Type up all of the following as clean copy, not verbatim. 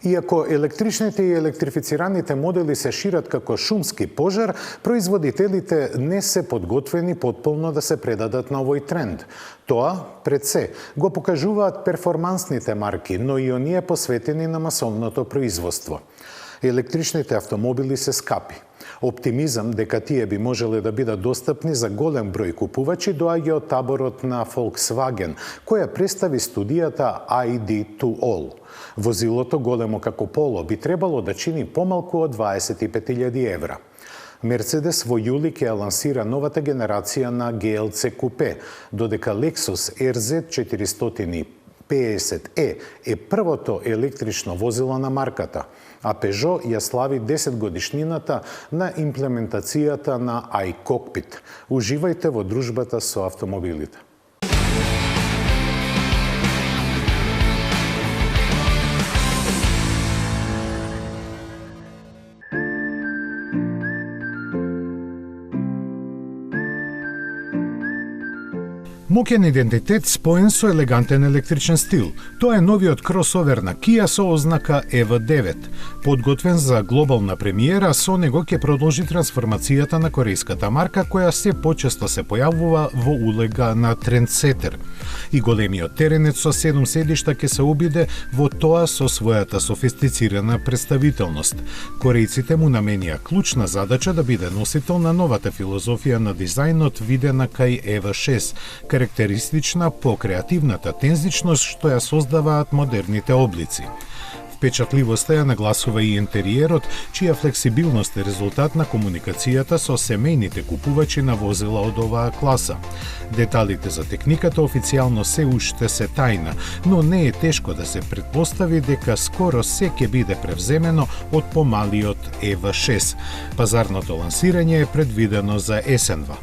Иако електричните и електрифицираните модели се шират како шумски пожар, производителите не се подготвени потполно да се предадат на овој тренд. Тоа, пред се, го покажуваат перформансните марки, но и оние посветени на масовното производство. Електричните автомобили се скапи. Оптимизам дека тие би можеле да бидат достапни за голем број купувачи доаѓа од таборот на Volkswagen, која представи студијата ID to All. Возилото големо како Поло би требало да чини помалку од 25.000 евра. Мерцедес во јули ќе лансира новата генерација на GLC купе, додека Lexus RZ 450e е првото електрично возило на марката, а Peugeot ја слави 10 годишнината на имплементацијата на iCockpit. Уживајте во дружбата со автомобилите. Моќен идентитет споен со елегантен електричен стил. Тоа е новиот кросовер на Kia со ознака EV9. Подготвен за глобална премиера, со него ќе продолжи трансформацијата на корејската марка, која се почесто се појавува во улега на трендсетер. И големиот теренец со 7 седишта ќе се обиде во тоа со својата софистицирана представителност. Корејците му наменија клучна задача да биде носител на новата филозофија на дизајнот видена кај EV6, карактеристична по креативната тензичност што ја создаваат модерните облици. Впечатливоста ја нагласува и интериерот, чија флексибилност е резултат на комуникацијата со семејните купувачи на возила од оваа класа. Деталите за техниката официјално се уште се тајна, но не е тешко да се претпостави дека скоро се ќе биде превземено од помалиот EV6. Пазарното лансирање е предвидено за есенва.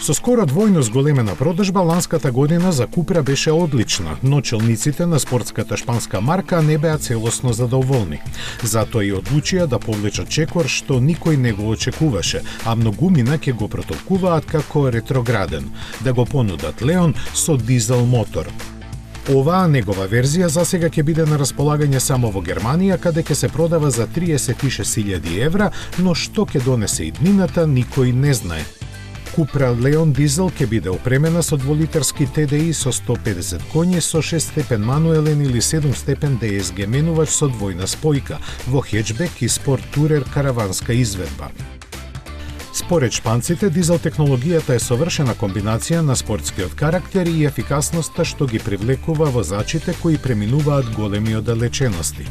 Со скоро двојно зголемена продажба, ланската година за Купра беше одлична, но челниците на спортската шпанска марка не беа целосно задоволни. Затоа и одлучија да повлечат чекор што никој не го очекуваше, а многумина ќе го протолкуваат како ретрограден, да го понудат Леон со дизел мотор. Оваа негова верзија засега ќе биде на располагање само во Германија, каде ќе се продава за 36.000 евра, но што ќе донесе иднината никој не знае. Купра Леон дизел ќе биде опремена со 2-литерски TDI со 150 коњи со 6-степен мануелен или 7-степен DSG менувач со двојна спојка во хетчбек и спорт турер караванска изведба. Според шпанците, дизел технологијата е совршена комбинација на спортскиот карактер и ефикасноста што ги привлекува возачите кои преминуваат големи оддалечености.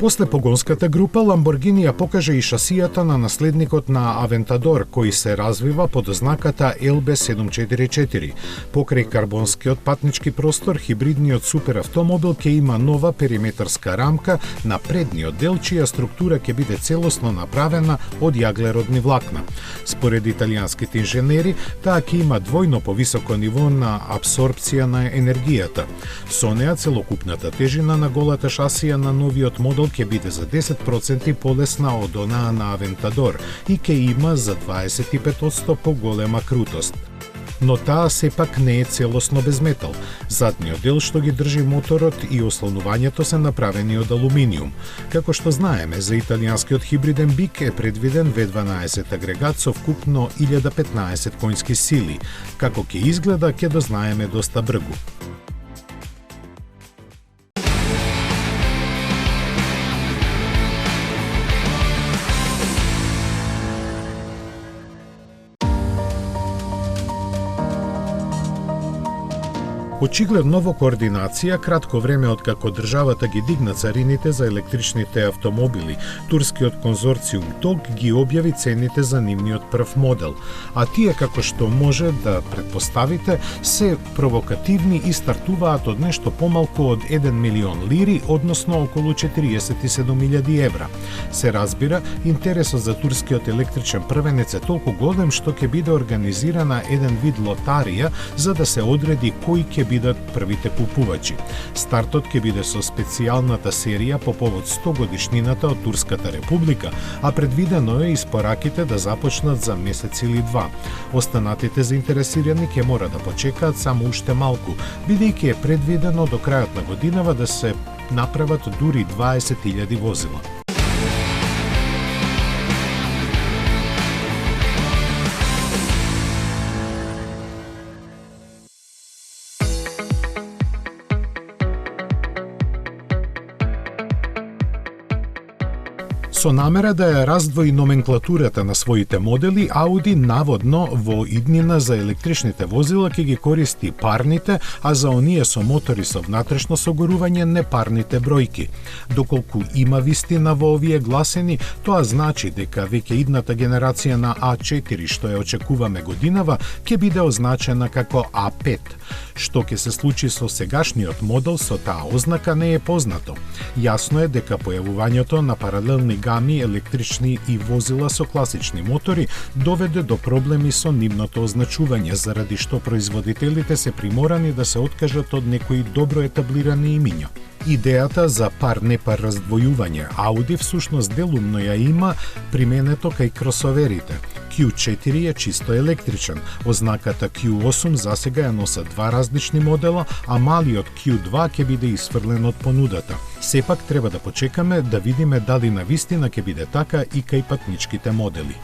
После погонската група, Lamborghini ја покажа и шасијата на наследникот на Aventador, кој се развива под ознаката LB744. Покрај карбонскиот патнички простор, хибридниот суперавтомобил ќе има нова периметарска рамка на предниот дел, чија структура ќе биде целосно направена од јаглеродни влакна. Според италијанските инженери, таа ќе има двојно повисоко ниво на апсорбција на енергијата. Со неа целокупната тежина на голата шасија на новиот модел ќе биде за 10% полесна од онаа на Aventador и ќе има за 25% поголема крутост. Но таа сепак не е целосно без метал. Задниот дел што ги држи моторот и ослонувањето се направени од алуминиум. Како што знаеме, за италијанскиот хибриден бик е предвиден V12 агрегат со вкупно 1015 коњски сили. Како ќе изгледа, ќе дознаеме доста бргу. Очигледно во координација, кратко време откако државата ги дигна царините за електричните автомобили, турскиот конзорциум ТОГ ги објави цените за нивниот прв модел, а тие, како што може да предпоставите, се провокативни и стартуваат од нешто помалку од 1 милион лири, односно околу 47.000 евра. Се разбира, интересот за турскиот електричен првенец е толку голем што ќе биде организирана еден вид лотарија за да се одреди кои ќе бидат првите купувачи. Стартот ќе биде со специјалната серија по повод 100 годишнината од Турската република, а предвидено е испораките да започнат за месец или два. Останатите заинтересирани ќе мора да почекаат само уште малку, бидејќи е предвидено до крајот на годинава да се направат дури 20.000 возила. Со намера да ја раздвои номенклатурата на своите модели, Ауди наводно во иднина за електричните возила ќе ги користи парните, а за оние со мотори со внатрешно согорување непарните бројки. Доколку има вистина во овие гласени, тоа значи дека веќе идната генерација на А4, што ја очекуваме годинава, ќе биде означена како А5. Што ќе се случи со сегашниот модел со таа ознака не е познато. Јасно е дека појавувањето на паралелни гами електрични и возила со класични мотори доведе до проблеми со нивното означување, заради што производителите се приморани да се откажат од некои добро етаблирани имиња. Идејата за пар-непар раздвојување Ауди всушност делумно ја има применето кај кросоверите. Q4 е чисто електричен, ознаката Q8 засега ја носат два различни модела, а малиот Q2 ќе биде исфрлен од понудата. Сепак треба да почекаме да видиме дали навистина ќе биде така и кај патничките модели.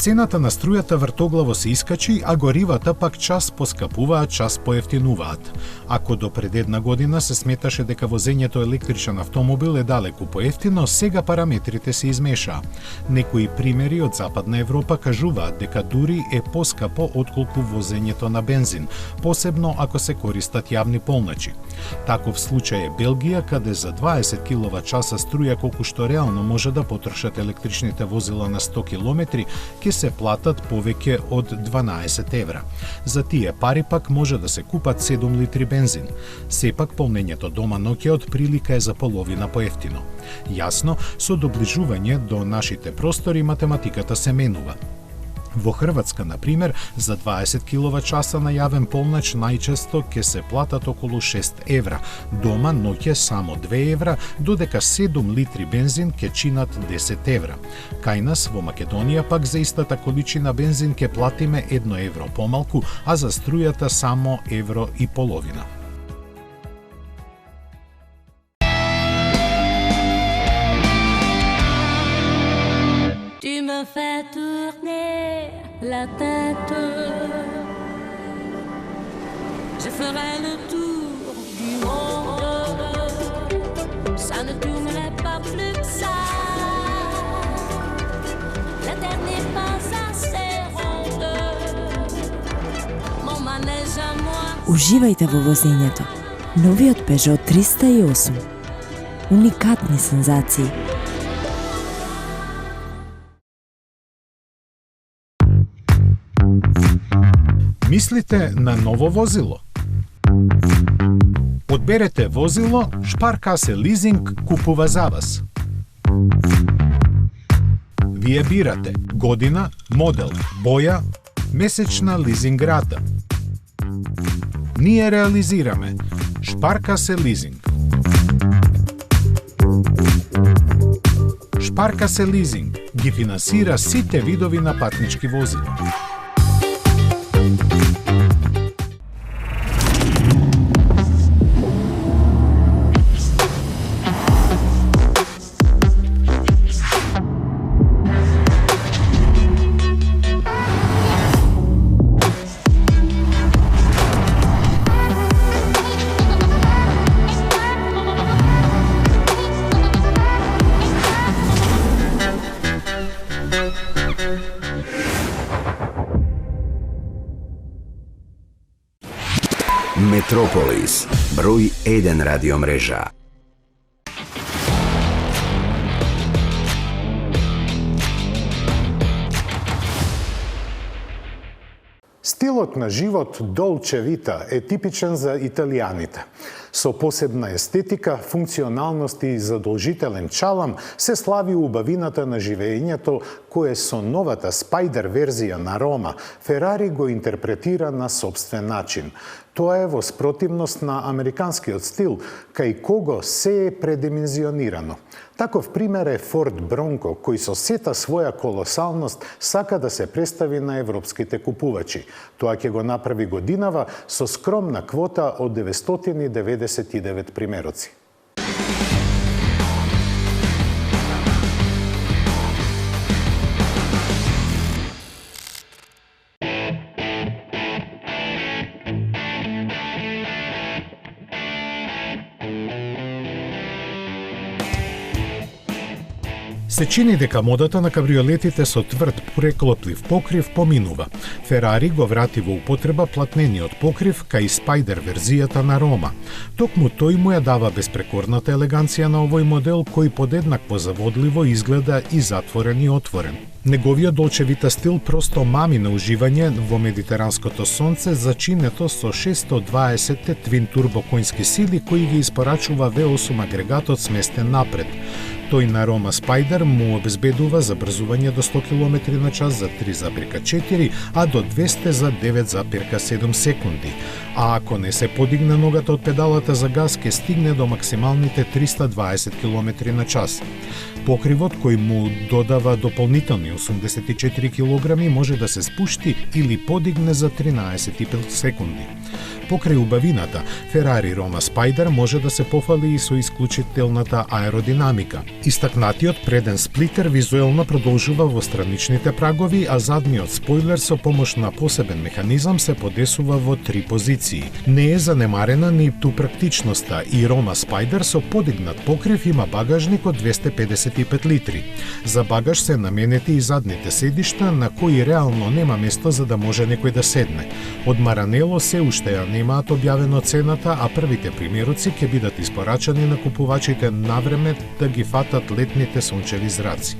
Цената на струјата вртоглаво се искачи, а горивата пак час поскапуваат, час поевтинуваат. Ако до пред една година се сметаше дека возењето електричен автомобил е далеку поевтино, сега параметрите се измешаа. Некои примери од Западна Европа кажуваат дека дури е поскапо отколку возењето на бензин, посебно ако се користат јавни полначи. Таков случај е Белгија, каде за 20 киловат-часа струја колку што реално може да потрошат електричните возила на 100 километри, ќе се платат повеќе од 12 евра. За тие пари пак може да се купат 7 литри бензин. Сепак полнењето дома ноќе од прилика е за половина поевтино. Јасно, со доближување до нашите простори математиката се менува. Во Хрватска, например, за 20 киловат-часа на јавен полнач најчесто ќе се платат околу 6 евра, дома ноќе само 2 евра, додека 7 литри бензин ќе чинат 10 евра. Кај нас во Македонија пак за истата количина бензин ќе платиме 1 евро помалку, а за струјата само евро и половина. Tu me fais tourner la tête. Je ferai le tour du monde. Ça ne tournerait pas plus que ça. La terre n'est pas assez ronde. Mon manège à moi. Уживајте во возењето. Новиот Peugeot 308. Уникатни сензации. Мислите на ново возило? Одберете возило, Шпаркасе лизинг купува за вас. Вие бирате година, модел, боја, месечна лизинг рата. Ние реализираме Шпаркасе лизинг. Шпаркасе лизинг ги финансира сите видови на патнички возила. Метрополис, број 1 радиомрежа. Стилот на живот Долче Вита е типичен за италијаните. Со посебна естетика, функционалност и задолжителен чалам се слави убавината на живеењето кое со новата Спајдер верзија на Рома Ферари го интерпретира на собствен начин. Тоа е во спротивност на американскиот стил, кај кого се е предимenzionирано. Таков пример е Форд Бронко, кој со сета своја колосалност сака да се представи на европските купувачи. Тоа ќе го направи годинава со скромна квота од 999 примероци. Се чини дека модата на кабриолетите со тврд преклоплив покрив поминува. Ферари го врати во употреба платнениот покрив кај Спајдер верзијата на Рома. Токму тој му ја дава безпрекорната елеганција на овој модел кој подеднакво заводливо изгледа и затворен и отворен. Неговиот Долче Вита стил просто мами на уживање во медитеранското сонце зачинето со 620 твин турбо коњски сили кои ги испорачува V8 агрегатот сместен напред. Тој на Рома Спајдер му обезбедува забрзување до 100 км на час за 3,4, а до 200 за 9,7 секунди. А ако не се подигне ногата од педалата за газ, ке стигне до максималните 320 км на час. Покривот кој му додава дополнителни 84 кг може да се спушти или подигне за 13,5 секунди. Покрај убавината, Ферари Рома Спајдер може да се пофали и со исклучителната аеродинамика. Истакнатиот преден сплитер визуелно продолжува во страничните прагови, а задниот спойлер со помош на посебен механизам се подесува во 3 позиции. Не е занемарена ни ту практичноста и Рома Спајдер со подигнат покрив има багажник од 255 литри. За багаж се наменети и задните седишта на кои реално нема место за да може некој да седне. Од Маранело се уште ја немаат објавено цената, а првите примероци ќе бидат испорачани на купувачите навреме да ги фатат летните сончеви зраци.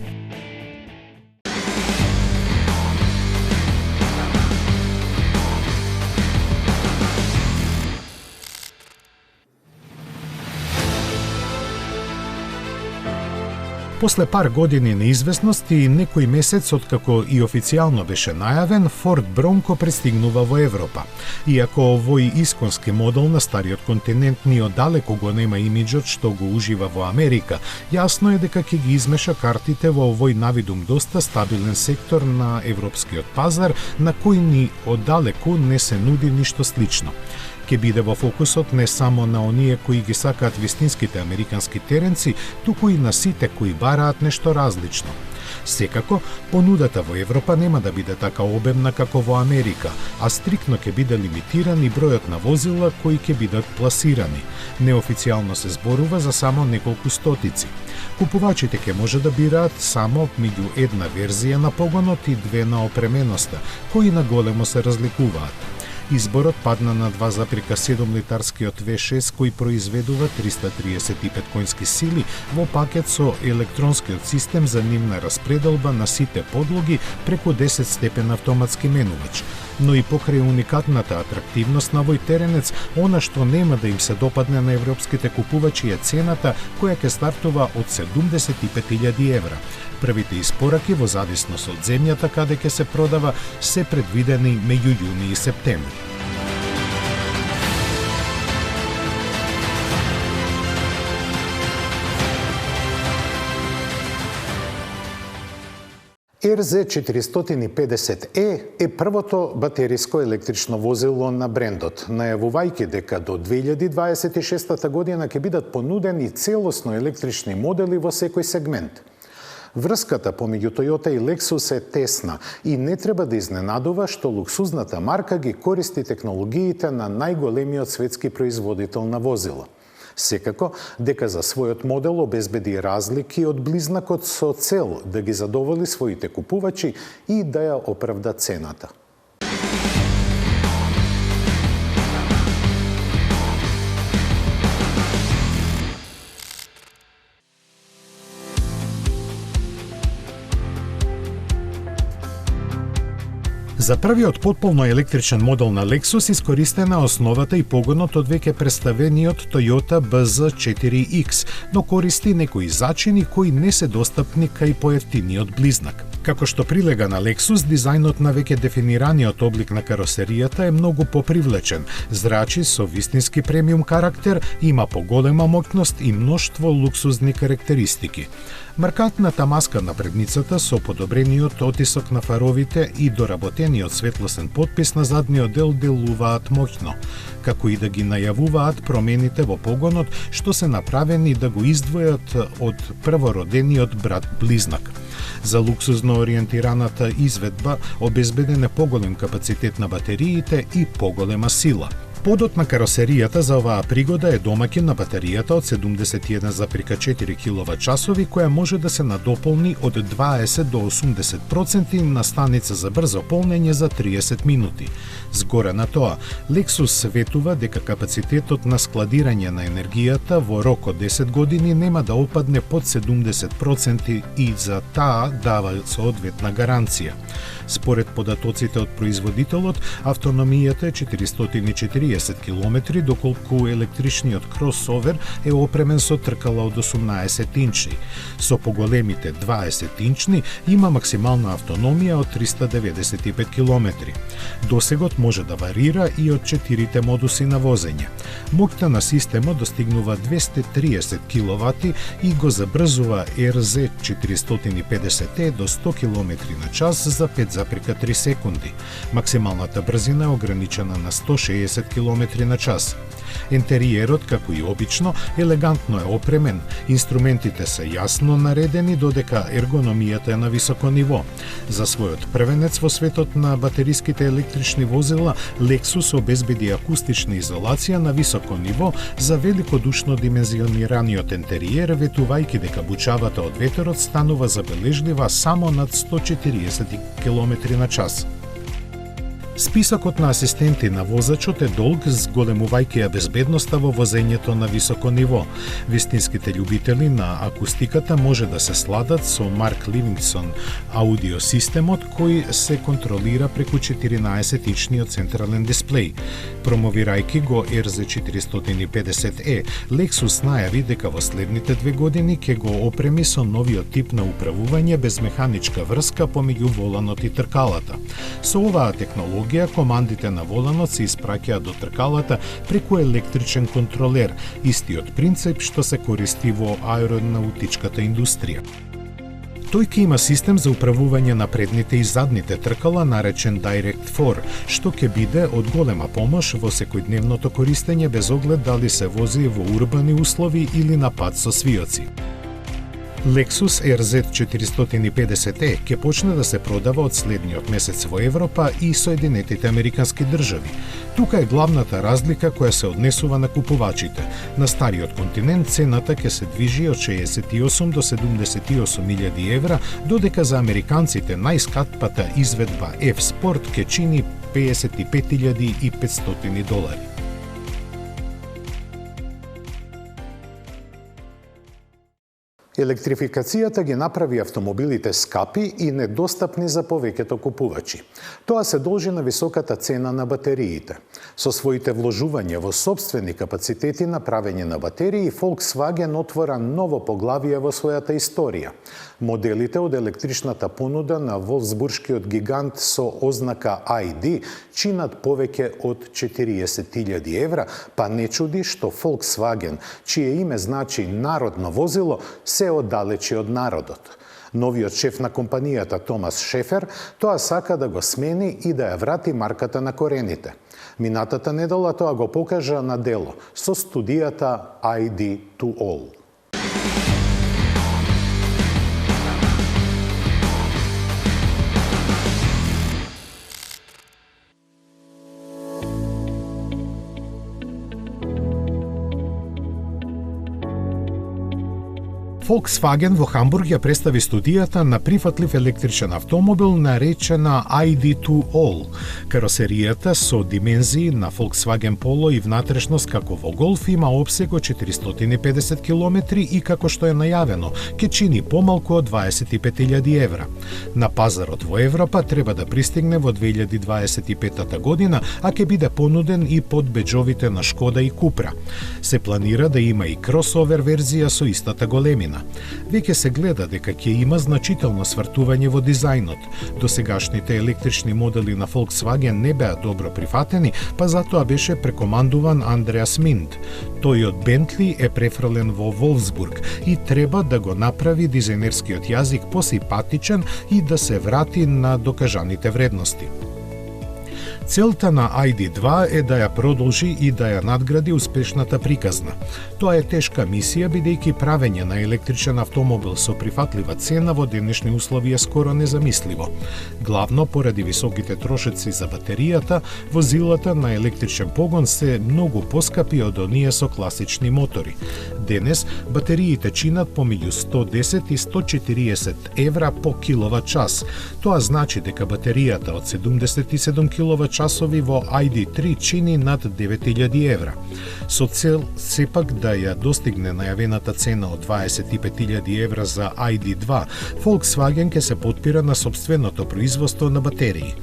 После пар години неизвестност и некој месец откако и официјално беше најавен, Форд Бронко пристигнува во Европа. Иако овој исконски модел на стариот континент ни оддалеку го нема имиџот што го ужива во Америка, јасно е дека ќе ги измеша картите во овој навидум доста стабилен сектор на европскиот пазар, на кој ни оддалеку не се нуди ништо слично. Ке биде во фокусот не само на оние кои ги сакаат вистинските американски теренци, туку и на сите кои бараат нешто различно. Секако, понудата во Европа нема да биде така обемна како во Америка, а стриктно ќе биде лимитиран и бројот на возила кои ќе бидат пласирани. Неофицијално се зборува за само неколку стотици. Купувачите ќе може да бираат само меѓу една верзија на погонот и две на опременоста, кои на големо се разликуваат. Изборот падна на 2,7 литарскиот V6 кој произведува 335 коњски сили во пакет со електронскиот систем за нивна распределба на сите подлоги преку 10 степен автоматски менувач. Но и покрај уникатната атрактивност на овој теренец, она што нема да им се допадне на европските купувачи е цената која ќе стартува од 75.000 евра. Првите испораки во зависност од земјата каде ќе се продава се предвидени меѓу јуни и септември. RZ450E е првото батериско електрично возило на брендот, најавувајќи дека до 2026 година ќе бидат понудени целосно електрични модели во секој сегмент. Врската помеѓу Toyota и Lexus е тесна и не треба да изненадува што луксузната марка ги користи технологиите на најголемиот светски производител на возила. Секако, дека за својот модел обезбеди разлики од близнакот со цел да ги задоволи своите купувачи и да ја оправда цената. За првиот потполно електричен модел на Lexus искористена основата и погонот од веќе представениот Toyota BZ4X, но користи некои зачини кои не се достапни кај поевтиниот близнак. Како што прилега на Lexus, дизајнот на веќе дефинираниот облик на каросеријата е многу попривлечен, зрачи со вистински премиум карактер, има поголема моќност и мноштво луксузни карактеристики. Маркантната маска на предницата со подобрениот отисок на фаровите и доработениот светлосен подпис на задниот дел делуваат моќно, како и да ги најавуваат промените во погонот што се направени да го издвојат од првородениот брат близнак. За луксузно ориентираната изведба обезбеден е поголем капацитет на батериите и поголема сила. Подот на каросеријата за оваа пригода е домаќин на батеријата од 71,4 киловат-часови која може да се надополни од 20 до 80% на станица за брзо полнење за 30 минути. Згоре на тоа, Lexus ветува дека капацитетот на складирање на енергијата во рок од 10 години нема да опадне под 70% и за таа дава соодветна гаранција. Според податоците од производителот, автономијата е 440 км, доколку електричниот кросовер е опремен со тркала од 18 инчи. Со поголемите 20 инчни има максимална автономија од 395 км. Досегот може да варира и од 4 модуси на возење. Моќта на системот достигнува 230 кВт и го забрзува RZ450E до 100 км/ч за 5,3 секунди. Максималната брзина е ограничена на 160 км/ч. Интериерот, како и обично, елегантно е опремен, инструментите се јасно наредени, додека ергономијата е на високо ниво. За својот првенец во светот на батериските електрични возила, Lexus обезбеди акустична изолација на високо ниво за великодушно димензионираниот интериер, ветувајќи дека бучавата од ветерот станува забележлива само над 140 км/ч. Списокот на асистенти на возачот е долг, зголемувајќи ја безбедноста во возењето на високо ниво. Вистинските љубители на акустиката може да се сладат со Mark Levinson аудиосистемот кој се контролира преку 14-инчниот централен дисплеј. Промовирајќи го RZ450E, Lexus најави дека во следните 2 години ќе го опреми со новиот тип на управување без механичка врска помеѓу воланот и тркалата. Со оваа технологија командите на воланот се испраќаат до тркалата преку електричен контролер, истиот принцип што се користи во аеронаутичката индустрија. Тој ќе има систем за управување на предните и задните тркала наречен Direct 4, што ќе биде од голема помош во секојдневното користење без оглед дали се вози во урбани услови или на пат со свиоци. Lexus RZ450E ќе почне да се продава од следниот месец во Европа и Соединетите Американски држави. Тука е главната разлика која се однесува на купувачите. На стариот континент цената ќе се движи од 68 до 78.000 евра, додека за американците најскапата изведба F-Sport ќе чини $55.500. Електрификацијата ги направи автомобилите скапи и недостапни за повеќето купувачи. Тоа се должи на високата цена на батериите. Со своите вложувања во собствени капацитети на правење на батерии, Volkswagen отвора ново поглавие во својата историја. Моделите од електричната понуда на волфсбуршкиот гигант со ознака ID чинат повеќе од 40.000 евра, па не чуди што Volkswagen, чие име значи народно возило, се оддалечи од народот. Новиот шеф на компанијата Томас Шефер тоа сака да го смени и да ја врати марката на корените. Минатата недела тоа го покажа на дело со студијата ID to All. Volkswagen во Хамбург ја представи студијата на прифатлив електричен автомобил наречена ID2 All. Каросеријата со димензии на Volkswagen Polo и внатрешност како во Golf има опсег од 450 км и како што е најавено, ќе чини помалку од 25.000 евра. На пазарот во Европа треба да пристигне во 2025 година, а ќе биде понуден и под беџовите на Шкода и Купра. Се планира да има и кросовер верзија со истата големина. Веќе се гледа дека ќе има значително свртување во дизајнот. Досегашните електрични модели на Volkswagen не беа добро прифатени, па затоа беше прекомандуван Андреас Минд. Тој од Бентли е префрлен во Волфсбург и треба да го направи дизајнерскиот јазик посимпатичен и да се врати на докажаните вредности. Целта на ID2 е да ја продолжи и да ја надгради успешната приказна. Тоа е тешка мисија, бидејќи правење на електричен автомобил со прифатлива цена во денешни услови е скоро незамисливо. Главно поради високите трошоци за батеријата, возилата на електричен погон се многу поскапи од оние со класични мотори. Денес батериите чинат помеѓу 110 и 140 евра по киловат час. Тоа значи дека батеријата од 77 киловат часови во ID3 чини над 9000 евра. Со цел сепак да ја достигне најавената цена од 25.000 евра за ID2, Volkswagen ќе се потпира на собственото производство на батерии.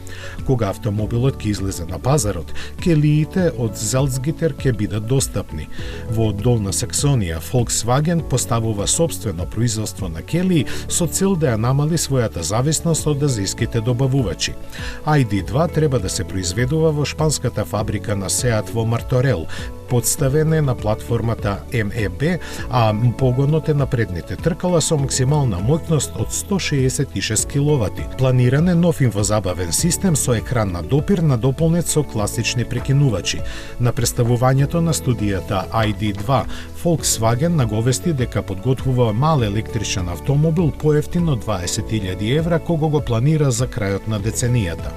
Кога автомобилот ќе излезе на пазарот, келиите од Salzgitter ќе бидат достапни. Во Долна Саксонија, Volkswagen поставува собствено производство на келии со цел да ја намали својата зависност од азијските добавувачи. ID2 треба да се произведува во шпанската фабрика на Seat во Марторел, подставен е на платформата MEB, а погонот е на предните тркала со максимална моќност од 166 киловати. Планиран е нов инфозабавен систем со екран на допир надополнет со класични прекинувачи. На представувањето на студијата ID2, Volkswagen наговести дека подготвува мал електричен автомобил поевтин од 20.000 евра кога го планира за крајот на деценијата.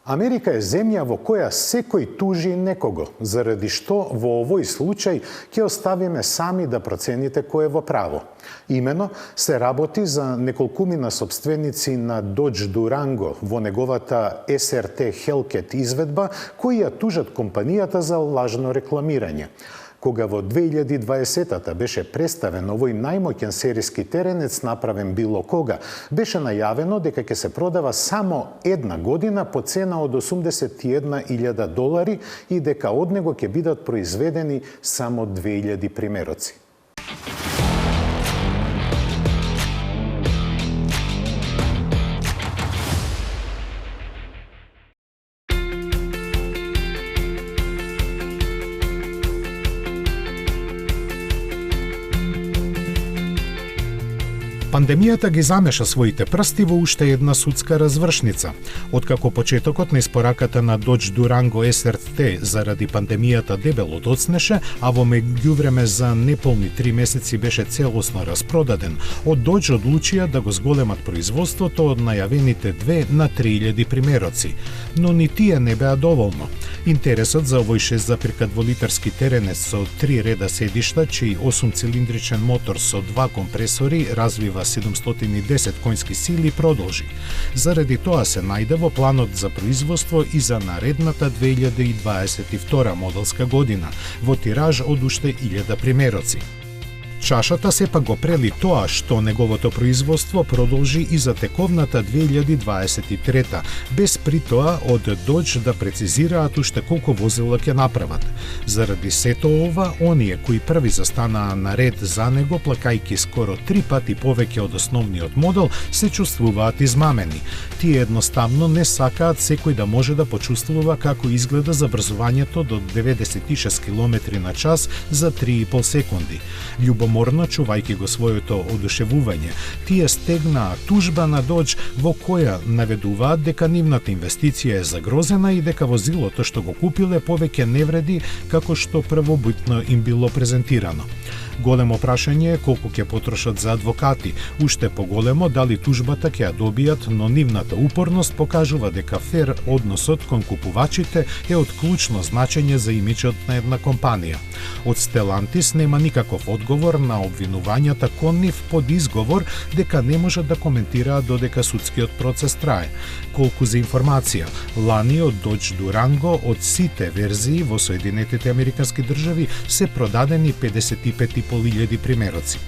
Америка е земја во која секој тужи некого, заради што во овој случај ќе оставиме сами да процените кој е во право. Имено се работи за неколкумина собственици на Dodge Durango во неговата SRT Hellcat изведба, кои ја тужат компанијата за лажно рекламирање. Кога во 2020-та беше представен овој најмоќен серијски теренец направен било кога, беше најавено дека ќе се продава само една година по цена од $81,000 и дека од него ќе бидат произведени само 2000 примероци. Пандемијата ги замеша своите прсти во уште една судска развршница. Откако почетокот на испораката на Dodge Durango SRT заради пандемијата дебело доцнеше, а во меѓувреме за неполни 3 месеци беше целосно распродаден, од Dodge одлучија да го зголемат производството од најавените 2 на 3000 примероци. Но ни тие не беа доволно. Интересот за овој 6,2 литарски теренец со 3 реда седишта, чиј 8-цилиндричен мотор со 2 компресори развива 710 конски сили продолжи. Заради тоа се најде во планот за производство и за наредната 2022 моделска година, во тираж од уште 1000 примероци. Чашата сепак го прели тоа што неговото производство продолжи и за тековната 2023, без при тоа од Dodge да прецизираат уште колку возила ќе направат. Заради сето ова, оние кои први застанаа на ред за него, плакајќи скоро 3 пати повеќе од основниот модел, се чувствуваат измамени. Тие едноставно не сакаат секој да може да почувствува како изгледа забрзувањето до 96 км на час за 3,5 секунди. Љубоморно чувајќи го своето одушевување, тие стегнаа тужба на Dodge во која наведуваат дека нивната инвестиција е загрозена и дека возилото што го купиле повеќе не вреди како што првобитно им било презентирано. Големо прашање е колку ќе потрошат за адвокати, уште поголемо дали тужбата ќе ја добијат, но нивната упорност покажува дека фер односот кон купувачите е од клучно значење за имиджот на една компанија. Од Stellantis нема никаков одговор на обвинувањата кон нив под изговор дека не можат да коментираат додека судскиот процес трае. Колку за информација, лани од Dodge Durango од сите верзии во Соединетите Американски држави се продадени 55.500 примероци.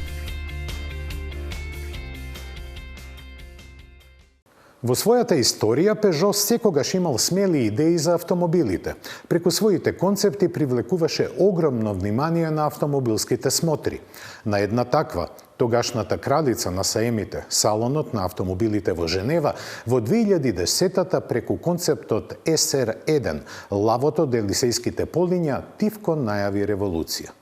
Во својата историја, Peugeot секогаш имал смели идеи за автомобилите. Преку своите концепти привлекуваше огромно внимание на автомобилските смотри. На една таква, тогашната кралица на саемите, салонот на автомобилите во Женева, во 2010-та преку концептот SR1, лавото од Елисејските полиња, тивко најави револуција.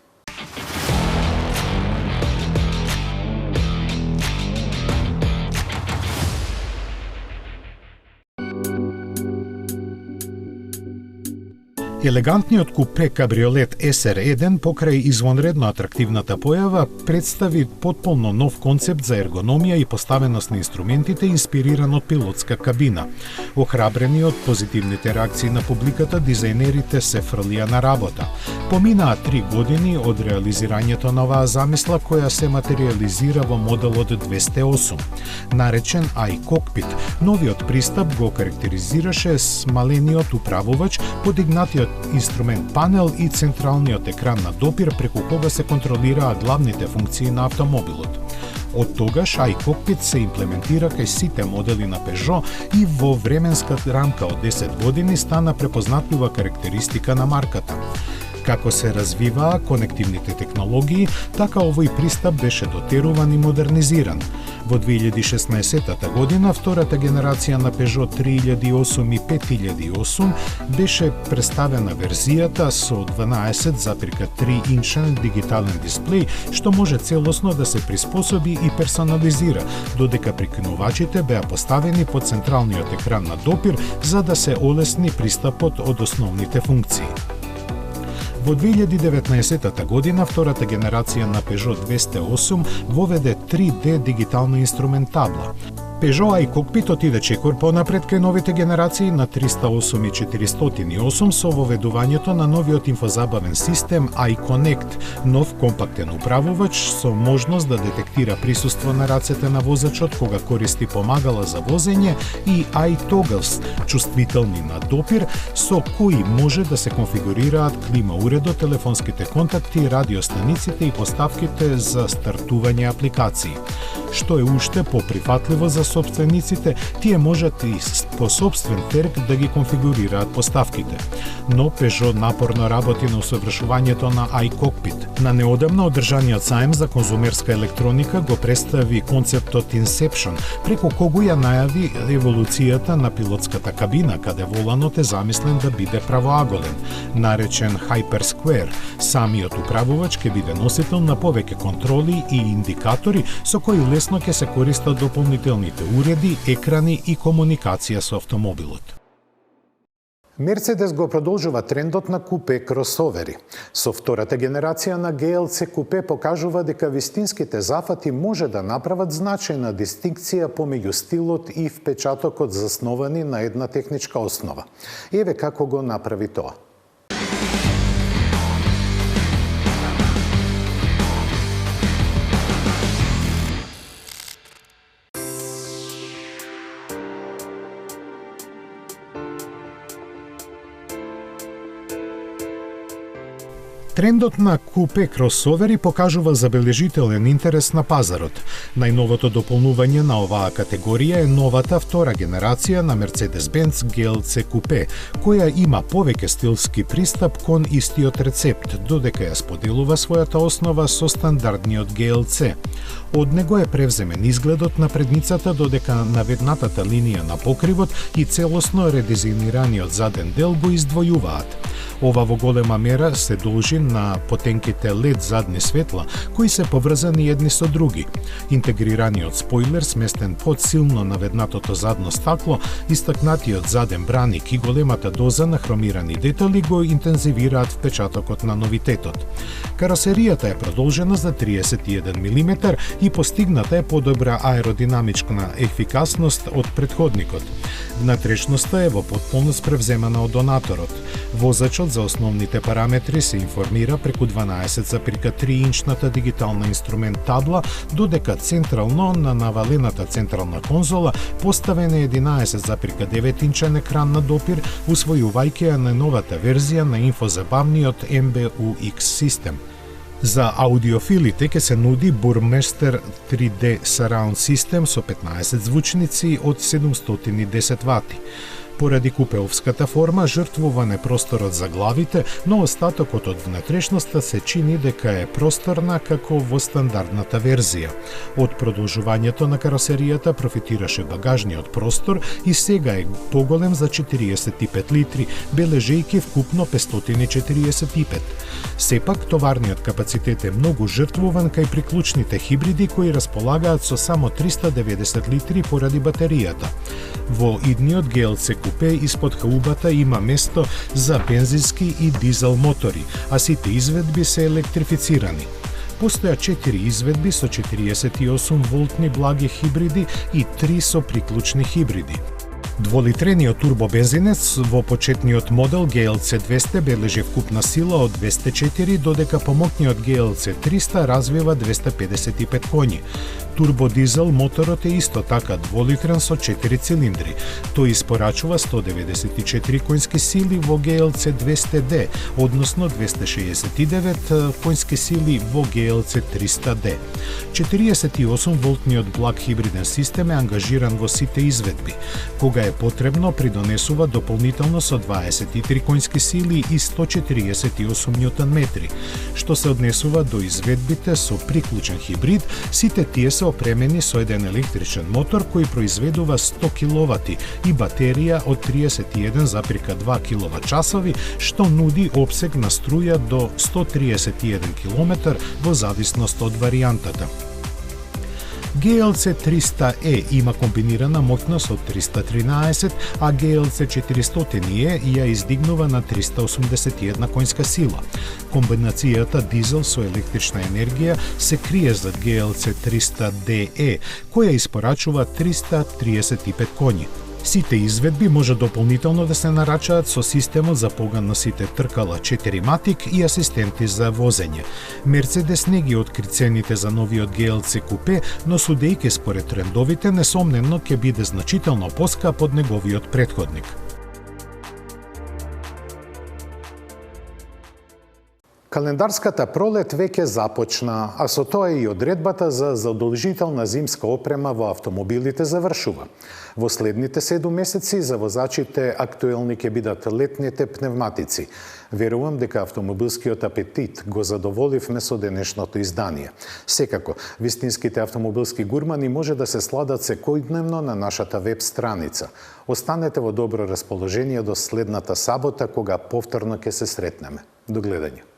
Елегантниот купе кабриолет SR1 покрај извонредно атрактивната појава представи потполно нов концепт за ергономија и поставеност на инструментите инспириран од пилотска кабина. Охрабрени од позитивните реакции на публиката, дизајнерите се фрлија на работа. Поминаа 3 години од реализирањето на оваа замисла која се материализира во моделот 208. Наречен iCockpit, новиот пристап го карактеризираше смалениот управувач, подигнатиот инструмент панел и централниот екран на допир преку кога се контролираат главните функции на автомобилот. Од тогаш iCockpit се имплементира кај сите модели на Peugeot и во временска рамка од 10 години стана препознатлива карактеристика на марката. Како се развиваа конективните технологии, така овој пристап беше дотеруван и модернизиран. Во 2016 година, втората генерација на Peugeot 3008 и 5008 беше представена верзијата со 12,3 инчен дигитален дисплеј, што може целосно да се приспособи и персонализира, додека прикинувачите беа поставени под централниот екран на допир за да се олесни пристапот од основните функции. Во 2019 година, втората генерација на Peugeot 208 воведе 3D дигитална инструментабла. Peugeot iCockpit отиде чекор понапред кај новите генерации на 308 и 408 со воведувањето на новиот инфозабавен систем iConnect, нов компактен управувач со можност да детектира присуство на рацете на возачот кога користи помагала за возење и iToggles, чувствителни на допир, со кои може да се конфигурираат клима уредот, телефонските контакти, радиостаниците и поставките за стартување апликации. Што е уште поприфатливо за собствениците, тие можат и по собствен терк да ги конфигурираат поставките. Но Peugeot напорно работи на усовршувањето на iCockpit. На неодамна одржаниот саем за конзумерска електроника го представи концептот Inception, преку кого ја најави еволуцијата на пилотската кабина, каде воланот е замислен да биде правоаголен, наречен Hypersquare. Самиот управувач ќе биде носител на повеќе контроли и индикатори со кои лесно ќе се користат дополнителните уреди, екрани и комуникација со автомобилот. Мерцедес го продолжува трендот на купе кросовери. Со втората генерација на GLC купе покажува дека вистинските зафати може да направат значајна дистинкција помеѓу стилот и впечатокот засновани на една техничка основа. Еве како го направи тоа. Трендот на купе кросовери покажува забележителен интерес на пазарот. Најновото дополнување на оваа категорија е новата втора генерација на Mercedes-Benz GLC купе, која има повеќе стилски пристап кон истиот рецепт, додека ја споделува својата основа со стандардниот GLC. Од него е превземен изгледот на предницата, додека наведнатата линија на покривот и целосно редизајнираниот заден дел го издвојуваат. Ова во голема мера се должи на потенките LED задни светла, кои се поврзани едни со други. Интегрираниот спойлер сместен под силно наведнатото задно стакло, истакнатиот заден браник и големата доза на хромирани детали го интензивираат впечатокот на новитетот. Каросеријата е продолжена за 31 мм и постигната е подобра аеродинамична ефикасност од претходникот. Внатрешноста е во потполност превземана од донаторот. Возачот за основните параметри се информира преку 12,3-инчната дигитална инструмент табла, додека централно на навалената централна конзола поставен е 11,9-инчен екран на допир, усвојувајќи ја на новата верзија на инфозабавниот MBUX систем. За аудиофилите ќе се нуди Burmester 3D Surround System со 15 звучници од 710 вати. Поради купеовската форма, жртвуван е просторот за главите, но остатокот од внатрешноста се чини дека е просторна како во стандардната верзија. Од продолжувањето на каросеријата профитираше багажниот простор и сега е поголем за 45 литри, бележејќи вкупно 545. Сепак, товарниот капацитет е многу жртвуван кај приклучните хибриди кои располагаат со само 390 литри поради батеријата. Во идниот GLC купе испод хаубата има место за бензински и дизел мотори, а сите изведби се електрифицирани. Постоја 4 изведби со 48 волтни благи хибриди и 3 со приклучни хибриди. Дволитрениот турбобензинец во почетниот модел GLC 200 бележи вкупна сила од 204, додека помоќниот GLC 300 развива 255 коњи. Турбодизел моторот е исто така дволитрен со 4 цилиндри. Тој испорачува 194 коњски сили во GLC 200D, односно 269 коњски сили во GLC 300D. 48 волтниот благ хибриден систем е ангажиран во сите изведби. Кога е потребно, придонесува дополнително со 23 коњски сили и 148 Нм. Што се однесува до изведбите со приклучен хибрид, сите тие се опремени со еден електричен мотор кој произведува 100 киловати и батерија од 31,2 киловат-часови, што нуди опсег на струја до 131 км во зависност од варијантата. GLC 300E има комбинирана моќност од 313, а GLC 400E ја издигнува на 381 коњска сила. Комбинацијата дизел со електрична енергија се крие зад GLC 300DE, која испорачува 335 коњи. Сите изведби може дополнително да се нарачаат со системот за погон на сите тркала 4MATIC и асистенти за возење. Мерцедес не ги откри цените за новиот GLC купе, но судејќи според трендовите, несомнено ќе биде значително поскап од неговиот претходник. Календарската пролет веќе започна, а со тоа и одредбата за задолжителна зимска опрема во автомобилите завршува. Во следните 7 месеци за возачите актуелни ќе бидат летните пневматици. Верувам дека автомобилскиот апетит го задоволивме со денешното издание. Секако, вистинските автомобилски гурмани може да се сладат секојдневно на нашата веб страница. Останете во добро расположение до следната сабота, кога повторно ќе се сретнеме. До гледање.